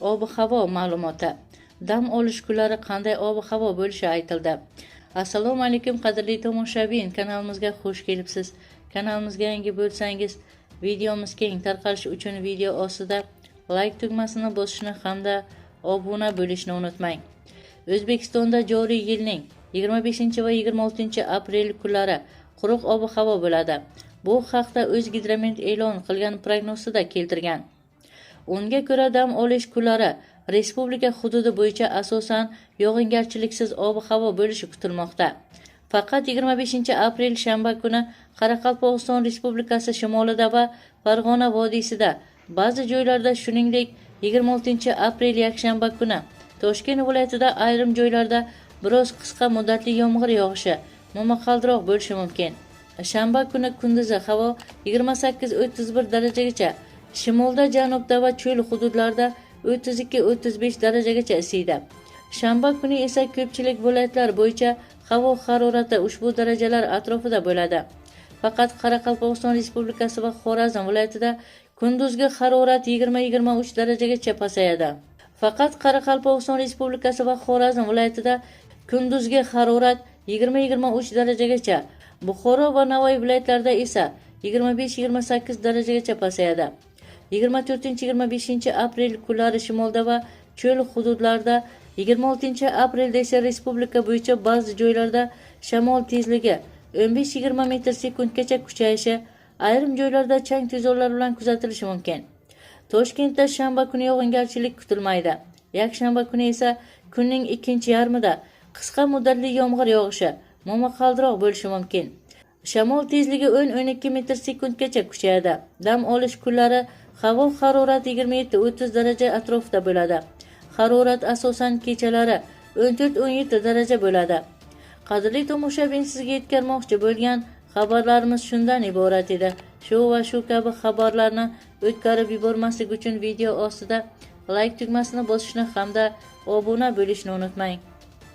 Ob-havo ma'lumoti. Dam olish kunlari qanday ob-havo bo'lishi aytildi. Assalomu alaykum qadrli tomoshabin, kanalimizga xush kelibsiz. Kanalimizga yangi bo'lsangiz, videomiz keng tarqalishi uchun video ostida like tugmasini bosishni hamda obuna bo'lishni unutmang. O'zbekistonda joriy yilning 25 va 26 aprel kunlari quruq ob-havo bo'ladi. Bu haqda O'zgidromet e'lon qilgan prognozida keltirgan. Unga ko'ra dam olish kunlari respublika hududi bo'yicha asosan yog'ingarchiliksiz ob-havo bo'lishi kutilmoqda. Faqat 25 aprel shanba kuni Qoraqalpog'iston Respublikasi shimolida va Farg'ona vodiysida ba'zi joylarda, shuningdek 26 aprel yakshanba kuni Toshkent viloyatida ayrim joylarda biroz qisqa muddatli yomg'ir yog'ishi momaqaldiroq bo'lishi mumkin. Shanba kuni kunduzi havo 28-31 darajagacha, shimolda, janubda va cho'l hududlarda 32-35 darajagacha isiydi. Shanba kuni esa ko'pchilik viloyatlar bo'yicha havo harorati ushbu darajalar atrofida bo'ladi. Faqat Qoraqalpog'iston Respublikasi va Xorazm viloyatida kunduzgi harorat 20-23 darajagacha pasayadi. Faqat Qoraqalpog'iston Respublikasi va Xorazm viloyatida kunduzgi harorat 20-23 darajagacha, Buxoro va Navoiy viloyatlarida esa 25-28 darajagacha pasayadi. 24-25 aprel kunlari shimolda va cho'l hududlarda, 26 aprelda esa respublika bo'yicha ba'zi joylarda shamol tezligi 15-20 metr sekundgacha kuchayishi, ayrim joylarda chang to'zonlar bilan kuzatilishi mumkin. Toshkentda shanba kuni yog'ingarchilik kutilmaydi. Yakshanba kuni esa kunning ikkinchi yarmida qisqa muddatli yomg'ir yog'ishi momaqaldiroq bo'lishi mumkin. Shamol tezligi 10-12 metr sekundgacha kuchayadi. Dam olish kunlari havo harorati 27-30 daraja atrofida bo'ladi. Harorat asosan kechalari 14-17 daraja bo'ladi. Qadrli tomoshabin, sizga yetkazmoqchi bo'lgan xabarlarimiz shundan iborat edi. Shu va shu kabi xabarlarni o'tkazib yubormaslik uchun video ostida like tugmasini bosishni hamda obuna bo'lishni unutmang.